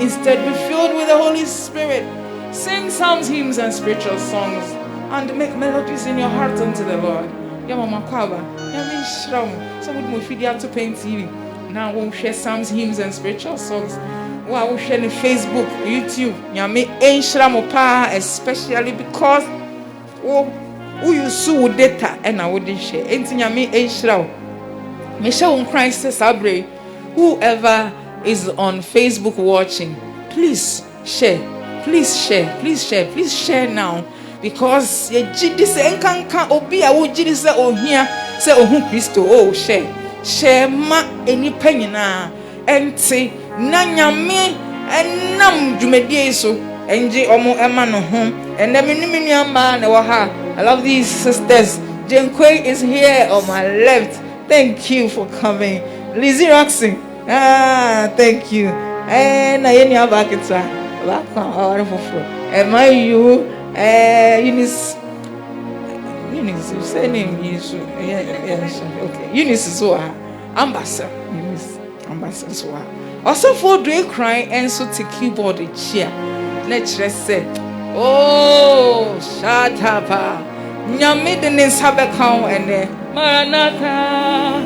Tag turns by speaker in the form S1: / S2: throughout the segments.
S1: Instead, be filled with the Holy Spirit. Sing psalms, hymns, and spiritual songs, and make melodies in your heart unto the Lord. Someone will feed you to paint TV. Now we'll share psalms, hymns, and spiritual songs. We'll share on Facebook, YouTube. Especially because who you saw data and I wouldn't share. Michelle Christ says, whoever is on Facebook watching, please share now, because this enkanka obi a wo gidi se ohia se ohun Kristo. Oh, share ma eni panyina enti na nyame enam dwumadie so enje omo ema no ho ene menimi nuamba na wo ha. I love these sisters. Jenkwe is here on my left. Thank you for coming. Lizzie Roxy, thank you. And I any about it, sir. Am I you? Eunice, you say name Eunice. Yes, okay. Eunice is so ambassador. Eunice, ambassador so. Also for do cry and so to keyboard the chair. Let's just say, oh, shut up. Nyame de ne sabe kan ene. Maranatha.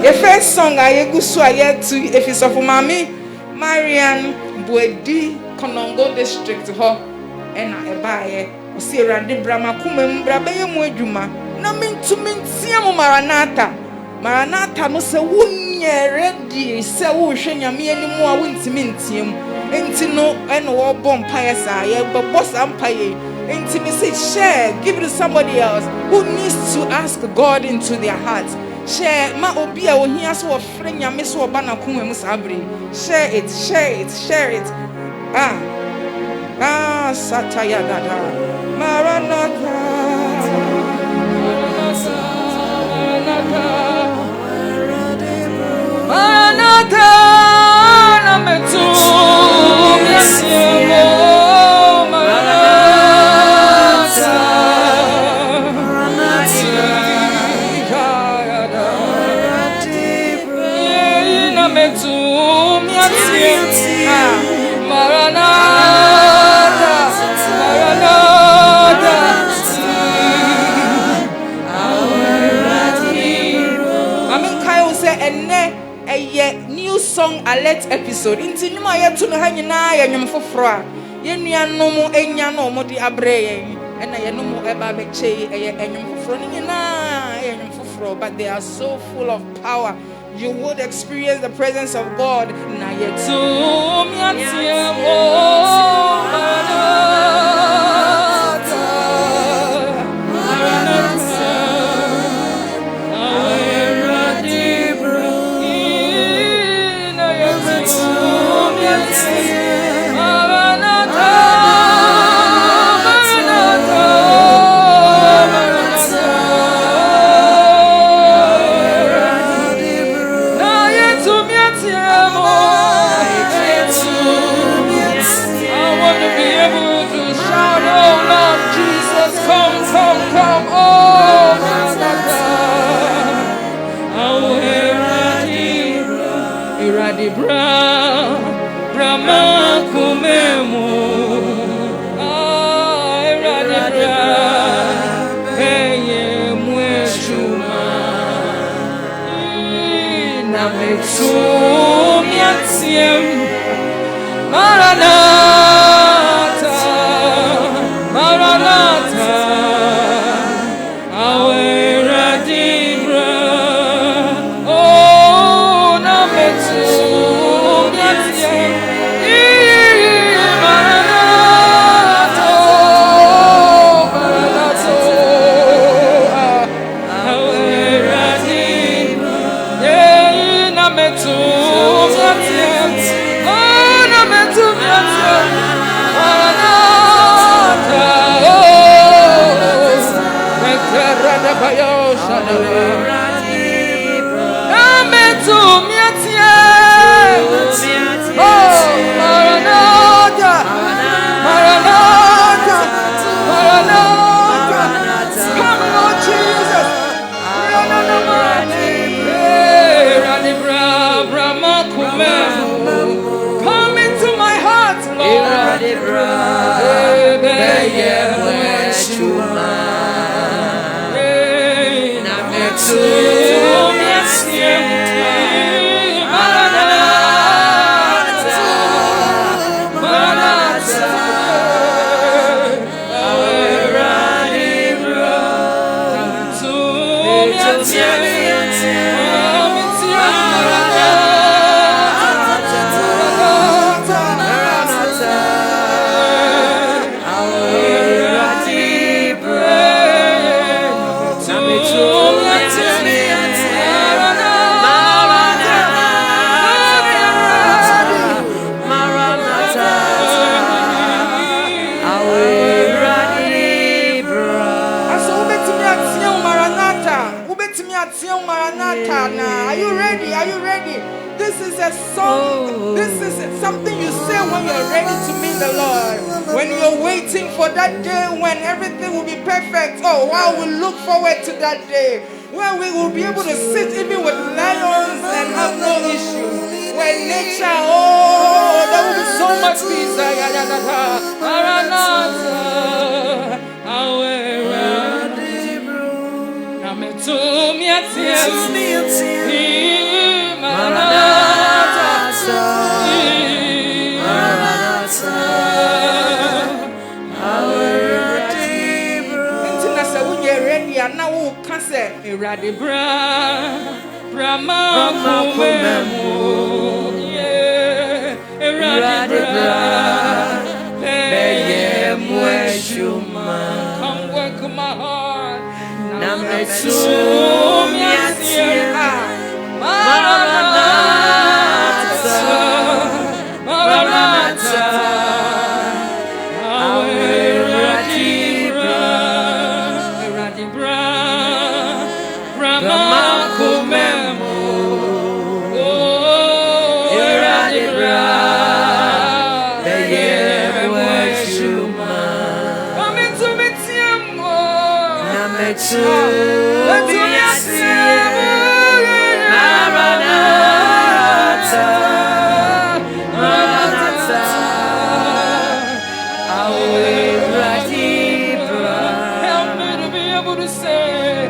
S1: The first song I go so I to if it's of Mami Marian Boedi Konongo district ho and I buy o see rande brama kumem brabe mu adwuma na mintia mo Maranatha no se wonye ready se wo hwe nyame animu a wontimi ntiem enti no ene wo bom paye sa ye bebo sampaye enti me say share, give it to somebody else who needs to ask God into their hearts. Share ma obi a ohia so wo frɛ nyame so oba na komam sabre. Share it. Sataya dada. Maranatha. Na metu miasiemo. New song alert episode. Inti numa ya tunu hanyina ya nyom foforo. Ye nuanom enya no mo de abre yen. Ena ye no mo eba be che ye enyom foforo ni nyina ye enyom foforo, but they are so full of power. You would experience the presence of God. Na ye tu miatiemo. I want to be Maranatha, Maranatha, Awera Dibra, oh, Nametu, Yatsiem, Maranatha, Maranatha, Awera Dibra, Nametu, Yatsiem, oh, Nametu, Yatsiem, Maranatha, come into my heart, Lord. Are you ready? Are you ready? This is a song. This is something you say when you're ready to meet the Lord. When you're waiting for that day when everything will be perfect. Oh, wow, we look forward to that day. Where we will be able to sit even with lions and have no issues. When nature, oh, there will be so much peace. Come work my heart. Help me to be able to say,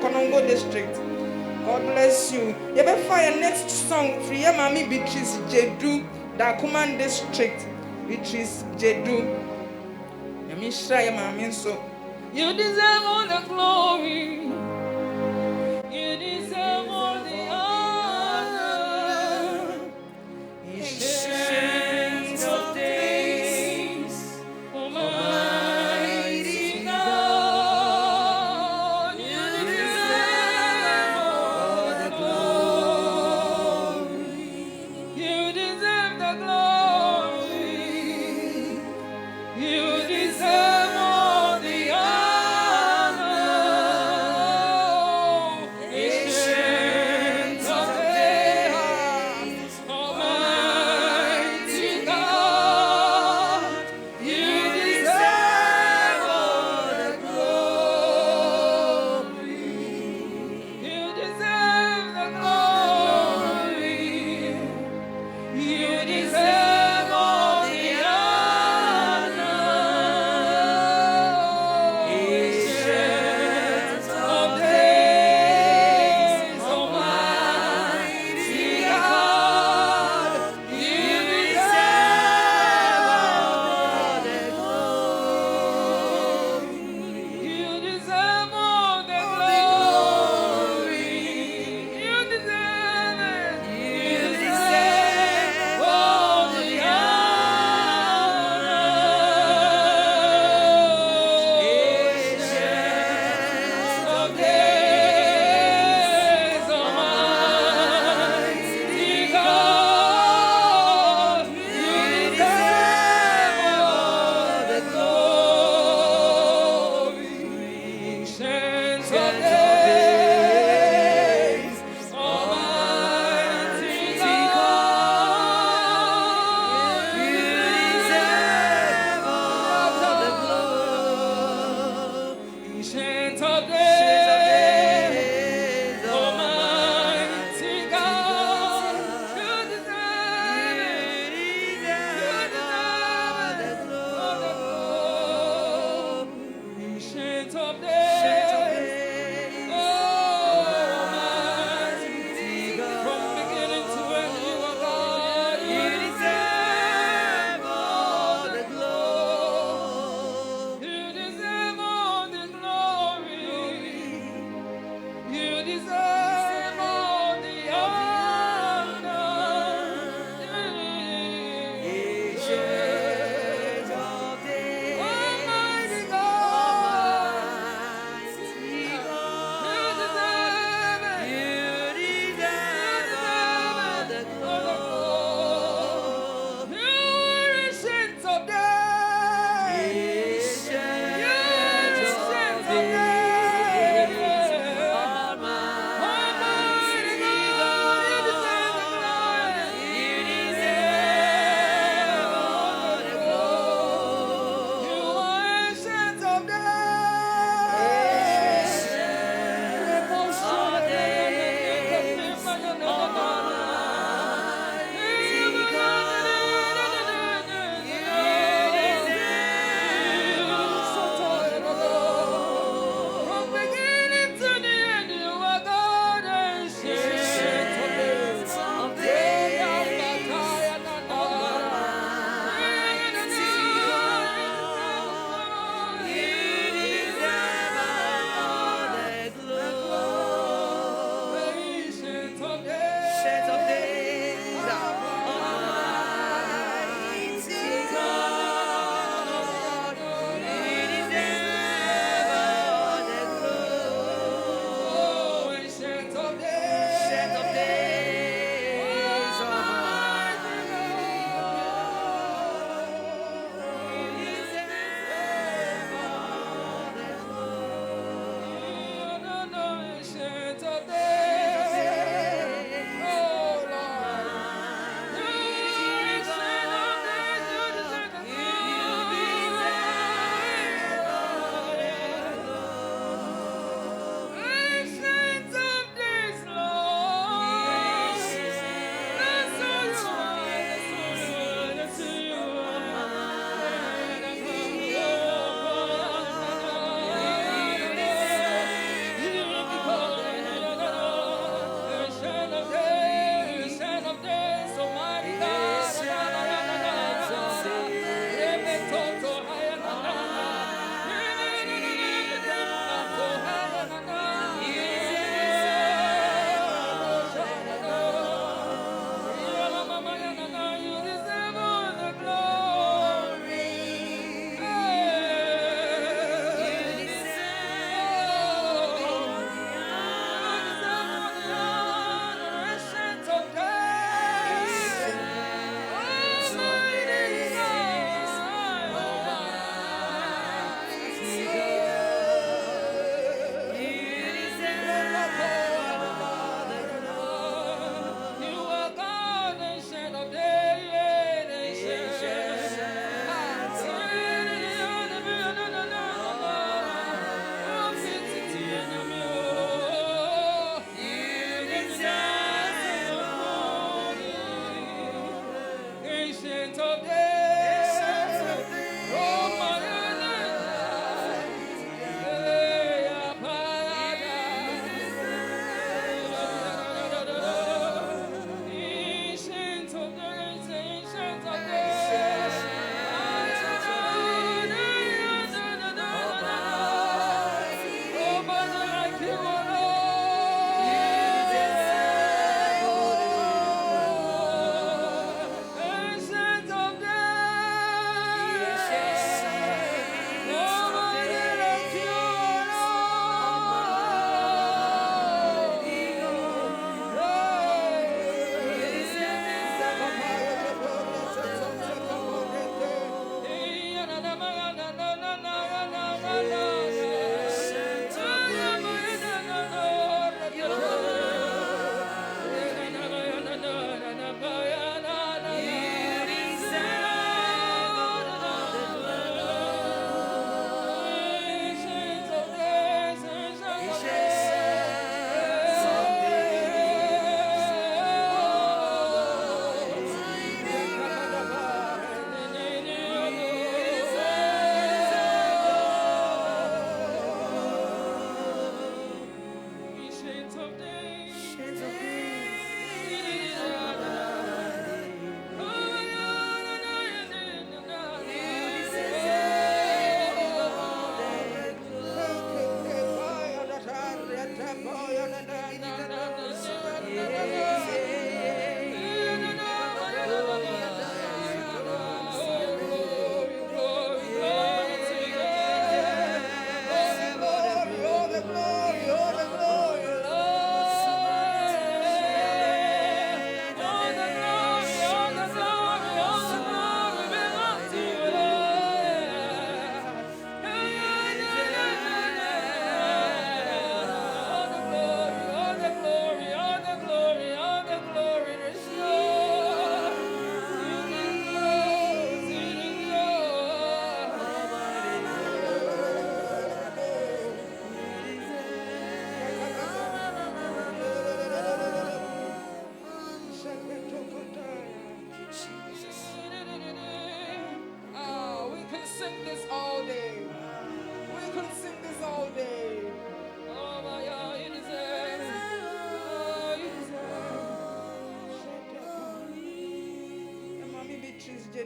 S1: Konongo District. God bless you. You better find next song for your mommy Beatrice Jedu, Dakuman District. Beatrice Jedu. Let me try your mommy so. You deserve all the glory. You deserve all the honor. Ancient of days, Almighty God, you deserve all the glory. You deserve the glory. You deserve all the honor.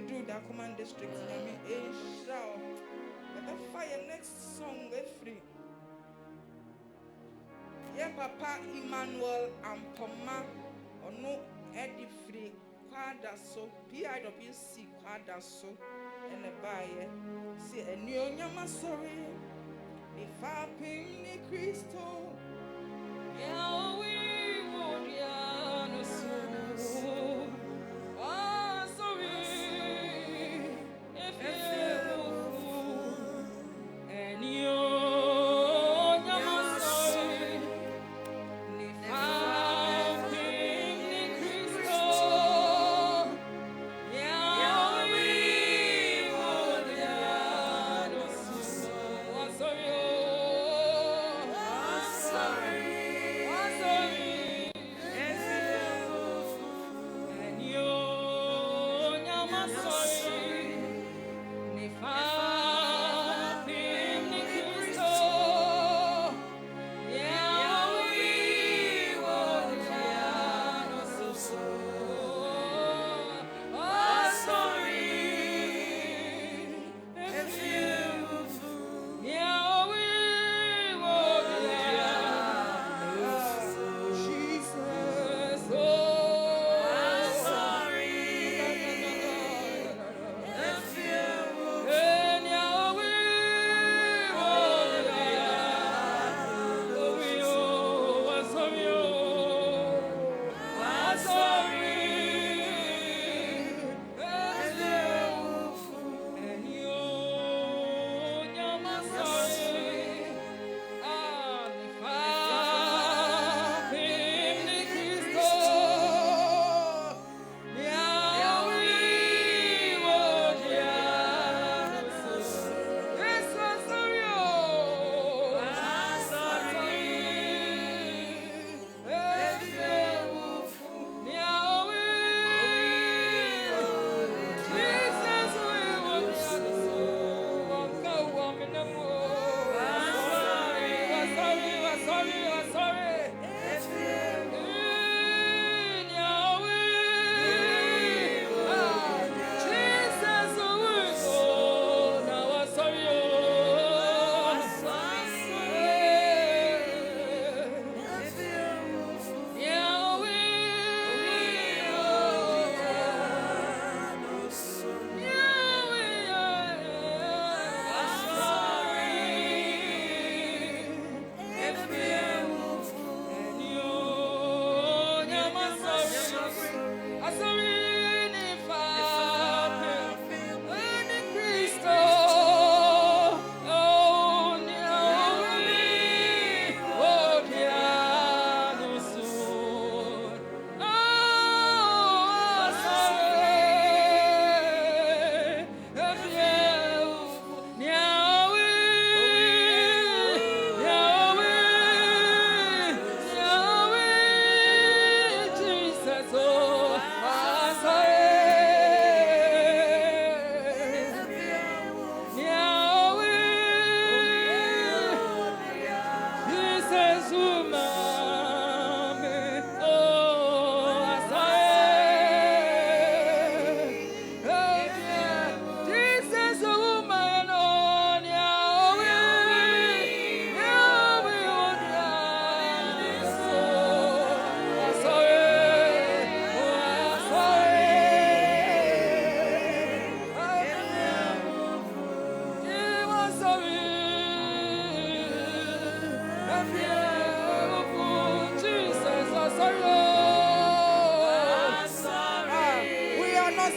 S1: do the command district. The fire next song free. Yeah, Papa Emmanuel and Poma or no Eddie free quadra so PIWC quadra so and a buyer. See a new yama sorry. If I ping the crystal, yeah, we would yeah, so. Ah, sorry. If you and you, yama sorry. If I ping the crystal, yeah, we would yeah, so. Ah, sorry.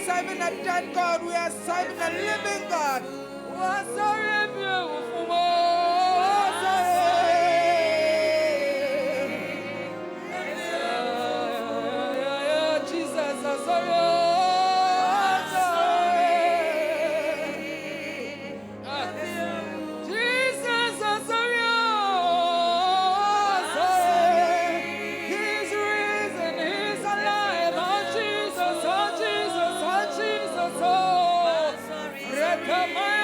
S1: Serving a dead God, we are serving a living God. Jesus, I'm sorry. Come on.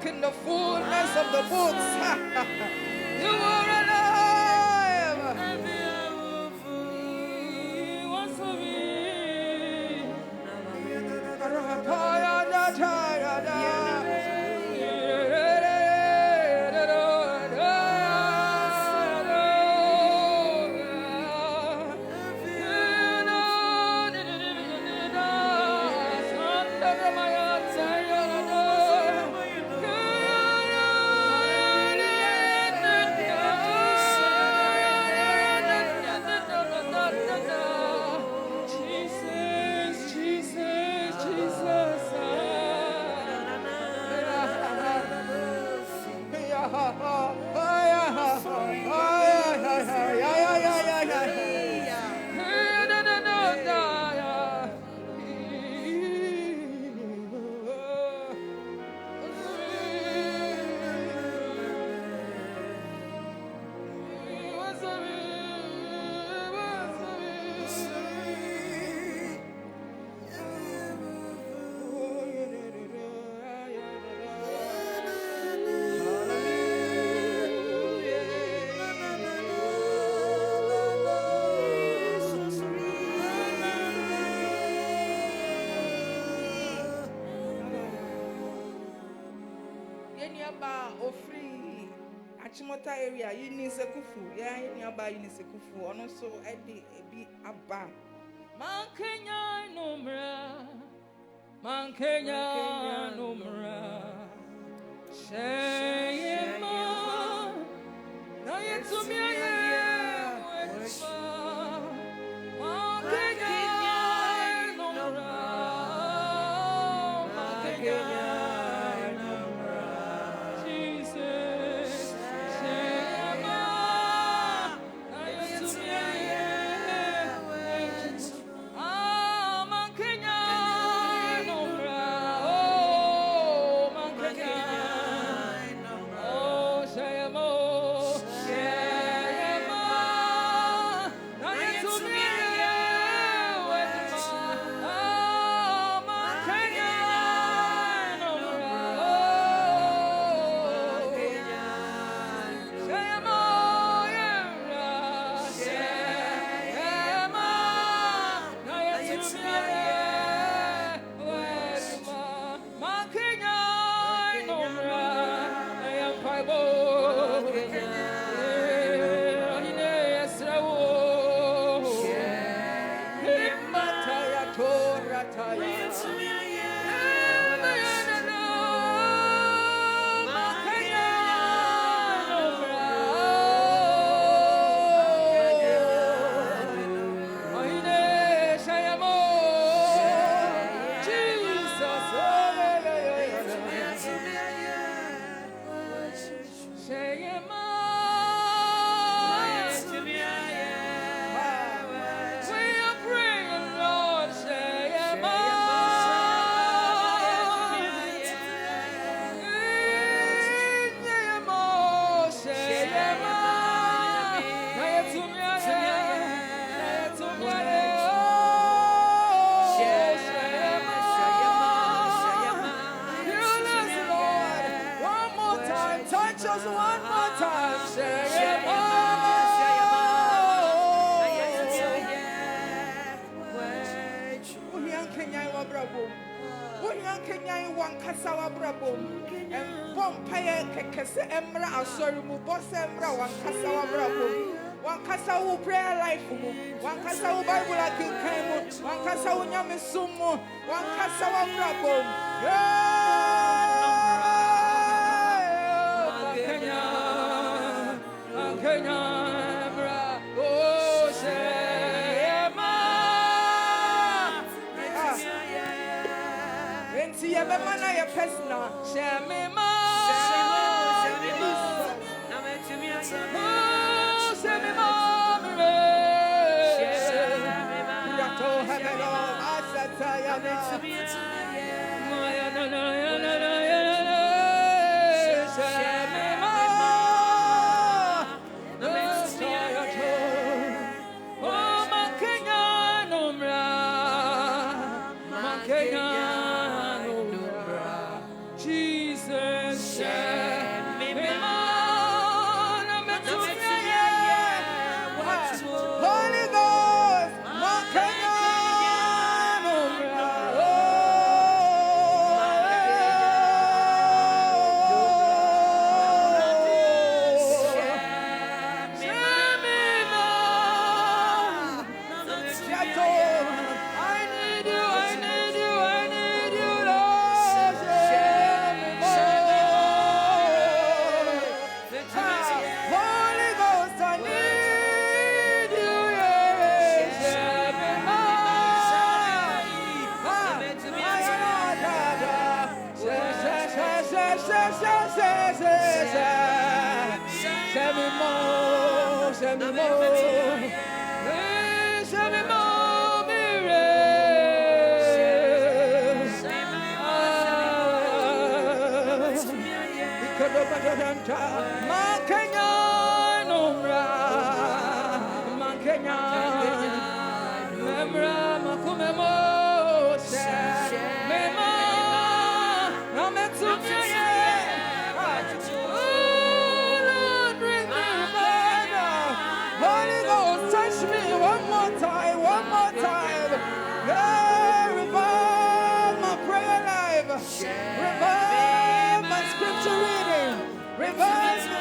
S1: In the fullness of the books, you are alive. What's of Achimota area, Unisekufu, yeah, nearby Unisekufu, and also Eddie Abba. Mankenya numra, Shayema, Nayatumia, Mankenya numra, just one more time. Say it. Kenyan one Casawa Brabo and Pompire Kekese Emra Asori Mubos Emra one Casawa Brabo, one Casawu prayer life, one Casawu Bible like one Casawu Yamisumo, one Casawa Brabo. Kenya, oh, see, I'm a man, I am personal. Share me, ma. Revive my scripture reading. Revive me.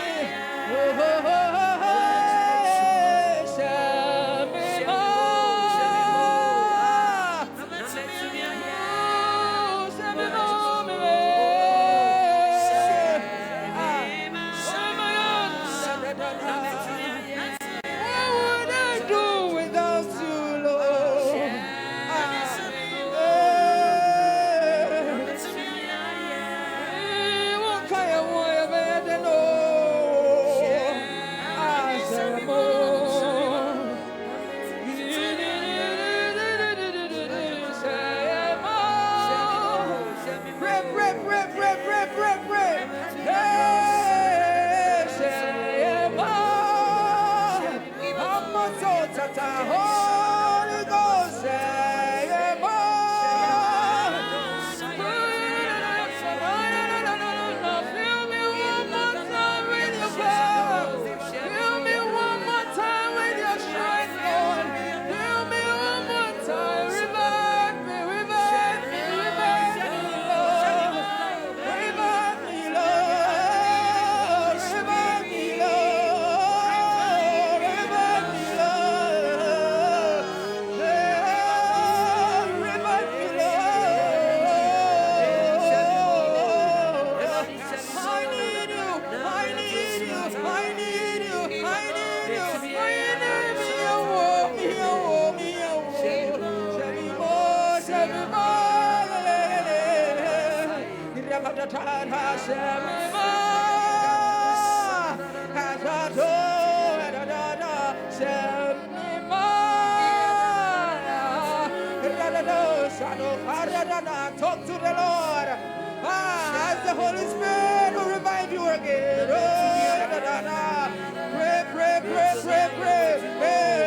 S1: Holy Ghost, fill me one more time with your power. Fill me one more time with your strength, Lord. Fill me one more time. Revive me, revive me, revive me, Lord. Revive me, Lord. Revive me, Lord. Revive me, Lord. Revive me, Lord. I need you, I need you, I need you, I need you, I need me, me, Send me more, send me more, send me more. Talk to the Lord. As the Holy Spirit will revive you again. Pray, pray, pray, pray, pray.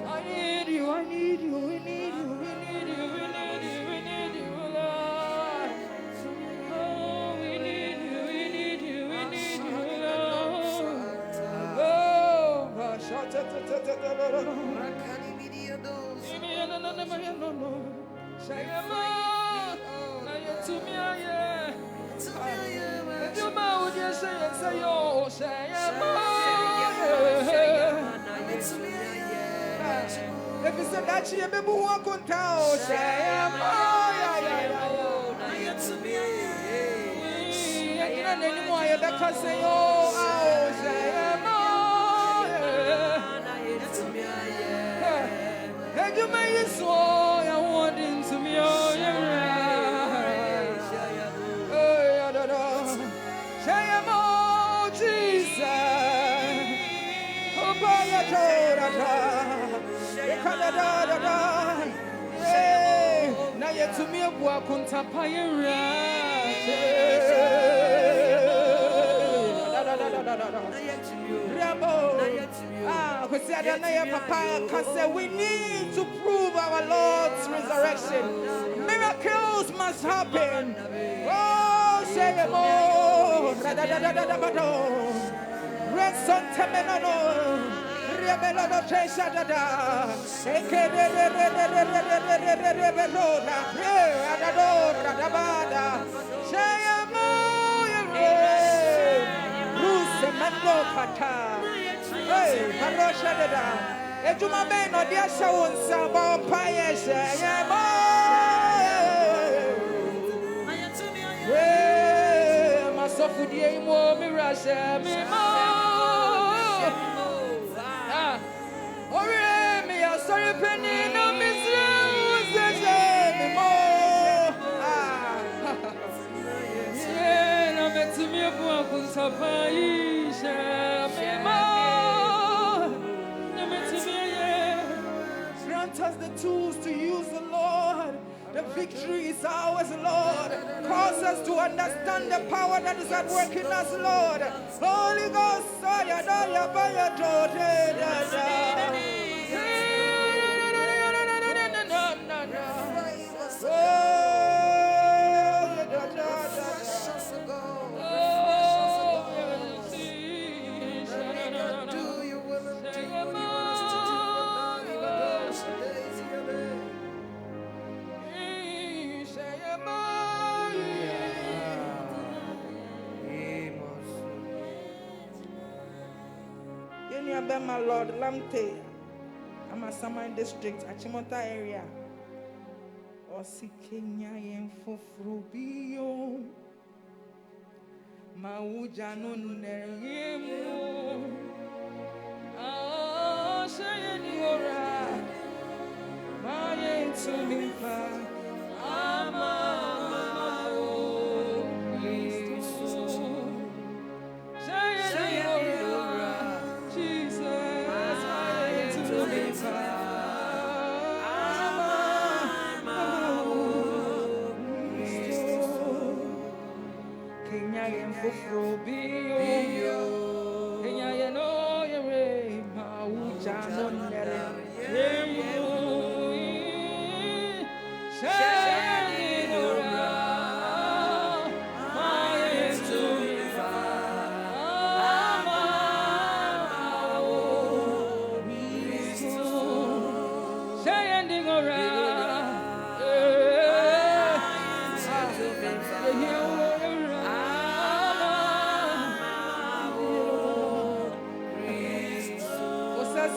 S1: I need you, I need you, we need you, we need you, we need you, we need you, Lord. Oh, we need you, we need you, we need you, Lord. Oh, gosh. If it's a that you be walk on town, say, you may swear I want into me, oh, Jesus. Oh, now you're to me a walk on Tapaya. We need to prove our Lord's resurrection. Miracles must happen. Oh, say more. Reson temenano. Rebelado cheshadada. Hey, Parosha Dada. Ejuma Beno, dear Shawun Sabo Payes. Hey, Masofu Diemo Mirasha, Mimo. Ore, me, I'm sorry, Penny, no Miss Mimo. Yeah, no, it's me a book on Sapayisha, Mimo. Grant us the tools to use the Lord. The victory is ours, Lord. Cause us to understand the power that is at work in us, Lord. Holy Ghost, my Lord, Lamte, Amasaman district, Achimota area. Osi Kenya yen fufrubio. Mauja no neremo. Ah, shayeni ora. Mayen to me fa. Ama o Yesu. Shayeni ora. Jesus, mayen to me fa. Kenya yen fufrubio. Kenya yen o yere. Mauja no neremo.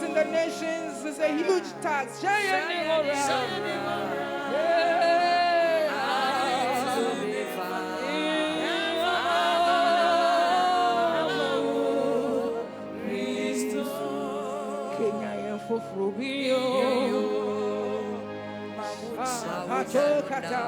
S1: In the nations is a huge tax. Shining around. Kenya ya fufrubio. Atokata.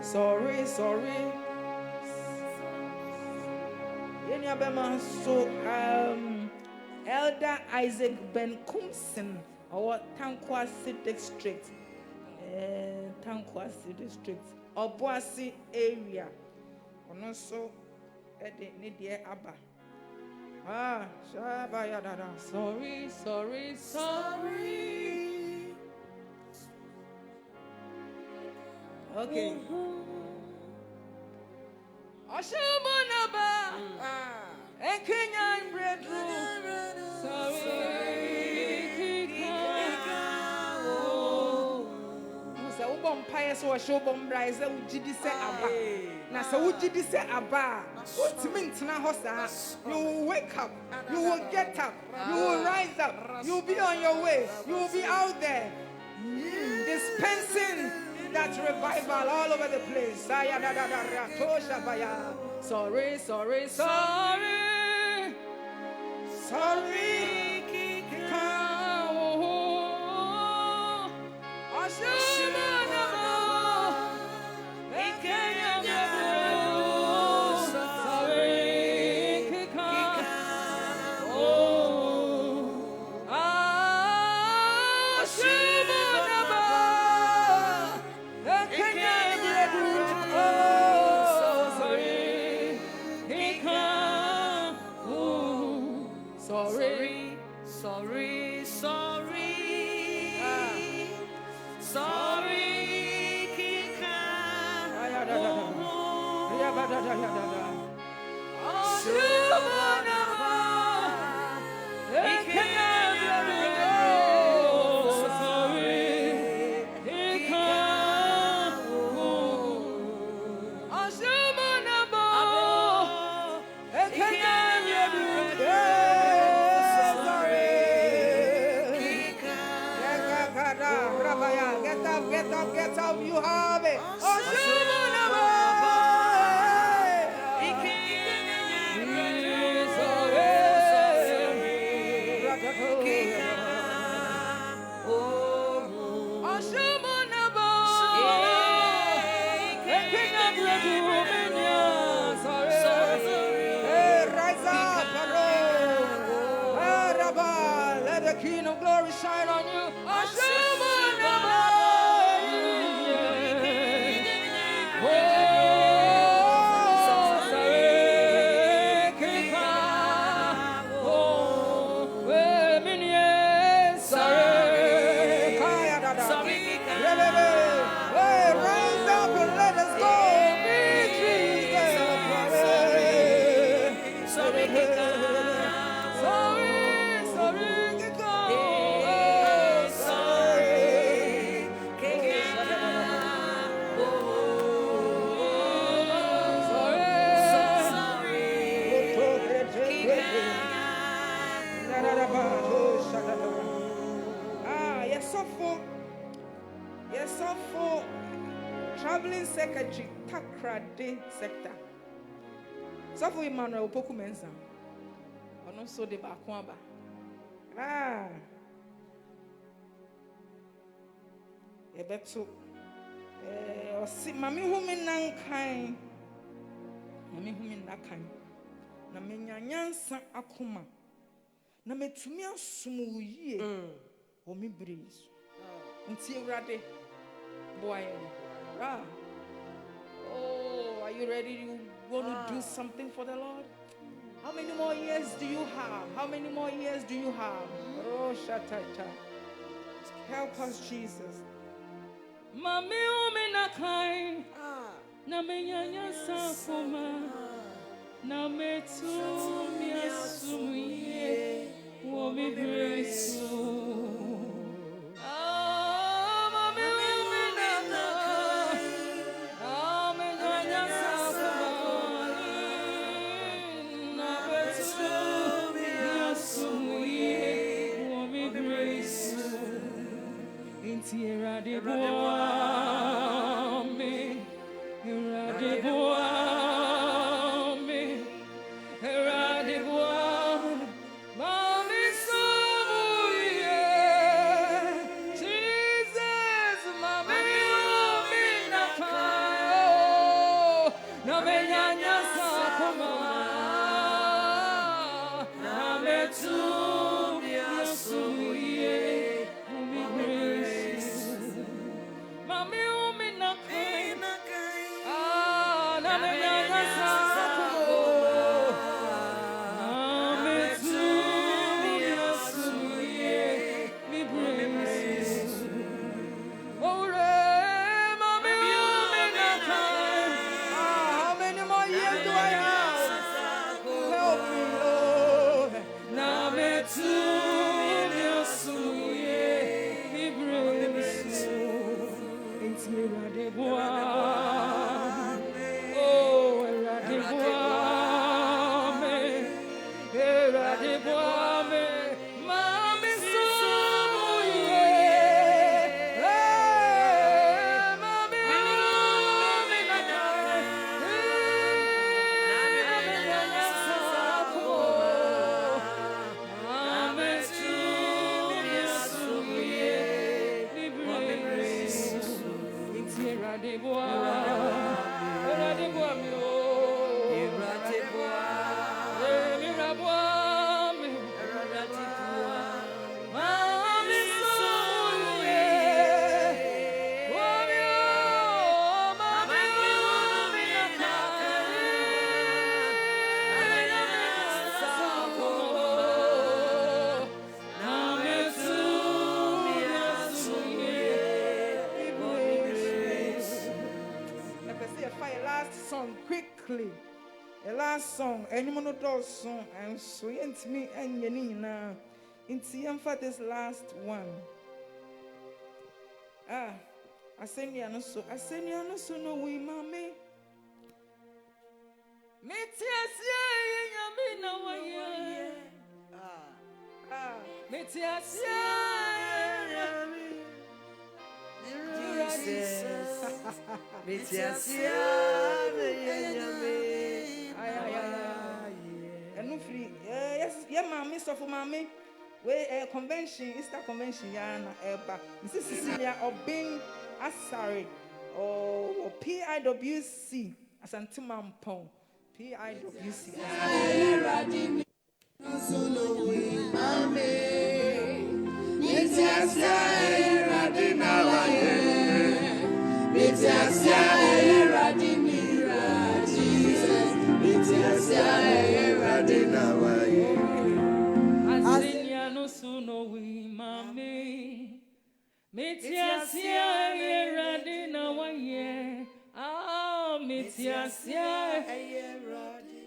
S1: Sorry. So, Elder Isaac Ben Kumsen, our Tankwasi district, Obuasi area, and also at the Nidia Abba. Sorry. Okay. Oshamonaba. And Kenyan breadroom. so show bombra is a ujidi se aba. Na se ujidi se aba. Utimintina hosa. You will wake up. You will get up. You will rise up. You will be on your way. You will be out there. Dispensing that revival all over the place. Sorry, sorry, sorry. Sorry. Get up, you have it. Let the King of Glory shine on you. Traveling secretary, Takrade sector. So for Emmanuel Opoku Mensa. Ono so de bakwaba. Ebeto. Osi mami humi nankan. Mami humi nakan. Na menyanyansa akoma. Na metumi asumu yie. Omi breeze. Nti Ewurade boy. Oh, are you ready? You want to do something for the Lord? How many more years do you have? How many more years do you have? Oh, shatata. Help us, Jesus. Mami umina kai na menyanya safoma na metu miasumuye wo mi bresu. Tierra de Boame, Tierra de Boame, Tierra de Boame, Mami Somuye, Jesus, Mami Nakayo, Namenyanya Sakoma, Nametu Yasuye. Quickly, the last song, any monotonous song, and so me and Yanina into for this last one. I send you no so, no, we, mommy. Metias, yes, mammy, so for mammy. We convention, Easter convention, Yana Eba. Mrs. Cecilia Obing Asari or PIWC as Antimampong. PIWC.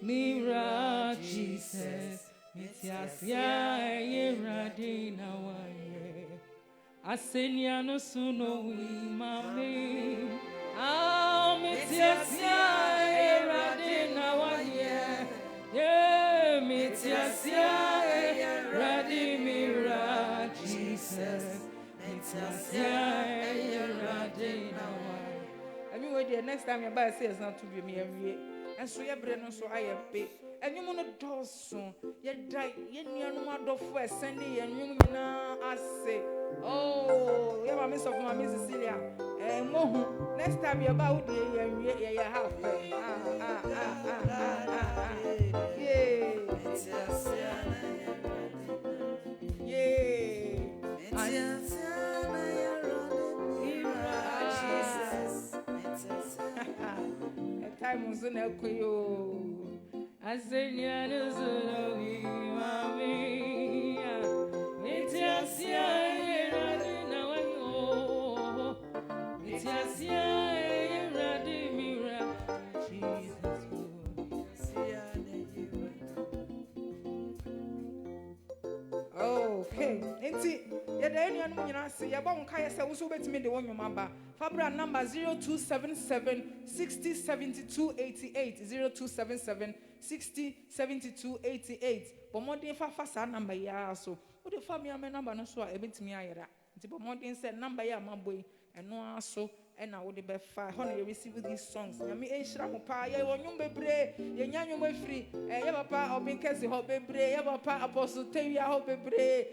S1: Mira Jesus, Asenya no suno we mami. Metiasia eradina waye. Yeah, metiasia eradimira Jesus. Metiasia eradina waye. I mean, wait the next time your Bible says not to be me every. And so your brain also I have paid. And you want to do so. You die. You know what the first Sunday and you know I say. Oh, you have a miss of my Miss Cecilia. Next time you're about the you have. Time was in a queue. I said, yeah, there's a wee mommy. It's just, yeah, now I know. It's just, yeah, Radimira. Jesus. Okay. Yeah, the anyone you know, say about Kaya said, also bet me the one your mamba. Fabra number 0277 60 72 88 0277 60 72 88. But more than fast number ya so. What the family number no so a bit me ayera. But more than said number ya my boy and no so. And I would be fine. Honey, receive these songs. Yami Eshram Pa, ya won't be brave, Yanyo way free, Yabapa or Binkasi Hope Bre, Yabapa Apostle Tavia Hope Bre,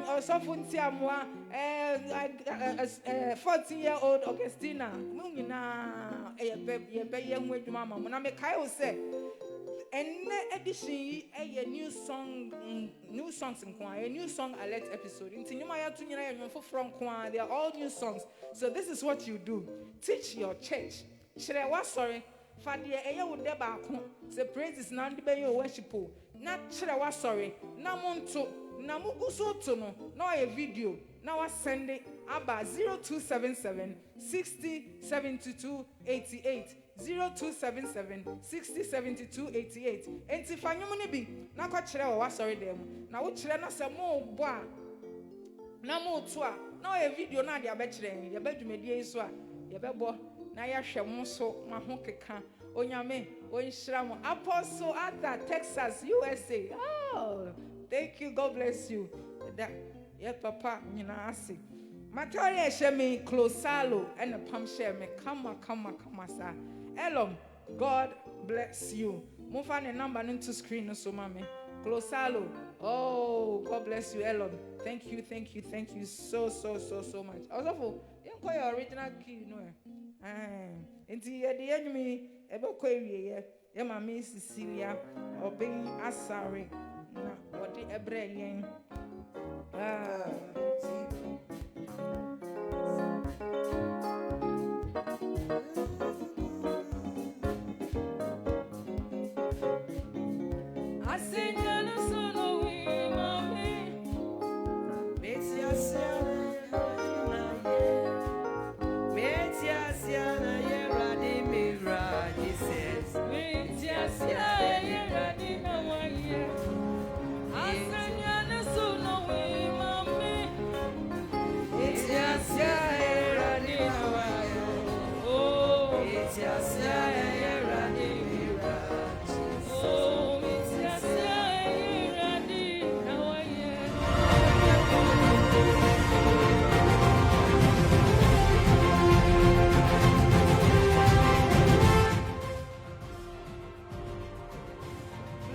S1: or Sofuntia Moi, 40-year-old Augustina, Mungina, a baby young with Mamma. When I make Kyle say, and edition a new songs in choir, a new song alert episode. In Tinumaya Tunya from choir, they are all new songs. So this is what you do. Teach your church. Shre wa sorry. Fadia eya wo de ba ko. Say praise is now be your worship. Na shre wa sorry. Na monto na muguso to no. Na a video. Na wa send it about 0277 60 72 88. 0277 60 72 88. Enti fanyumu ni bi na kwa kire wa sorry dem. Na wo kire na se mo bo a na mo to a na o video na de abekire ye badwumedie iso a ye bebo na ya hwe mo so ma ho keka onyame onhira mo Apostle at Texas USA. Oh, thank you, God bless you. That yeah papa nyina ase Matoria shemi closalo and a pam share me come sir. Elom, God bless you. Move on the number into screen so mami. Closalo. Oh, God bless you, Elom. Thank you so much. Also, you call your original key, no? Enti ye de enwumi ebekọ ewiye ye mama Cecilia obin asare na wode ebre yen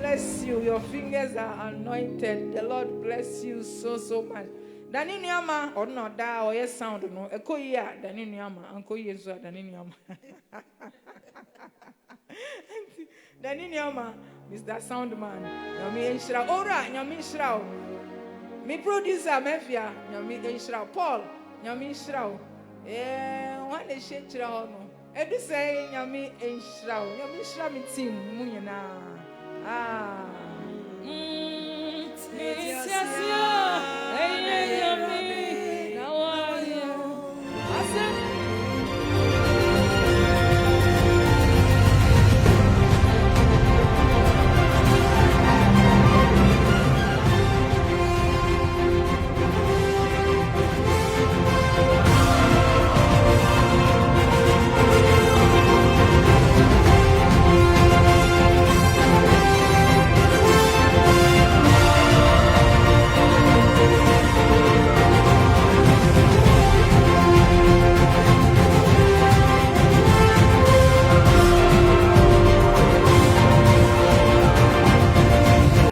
S1: bless you. Your fingers are anointed. The Lord bless you so much. Dani niama or no da or yes sound no. Ekoya dani niama. Uncle Yesu dani niama. Dani niama. Mr. Soundman. Nyami enshira. Ora nyami enshira. Me producer Mefia. Nyami enshira. Paul. Nyami enshira. One is shechira no. Edu say nyami enshira. Nyami enshira mi team mu nyina. Yes, yes, yes.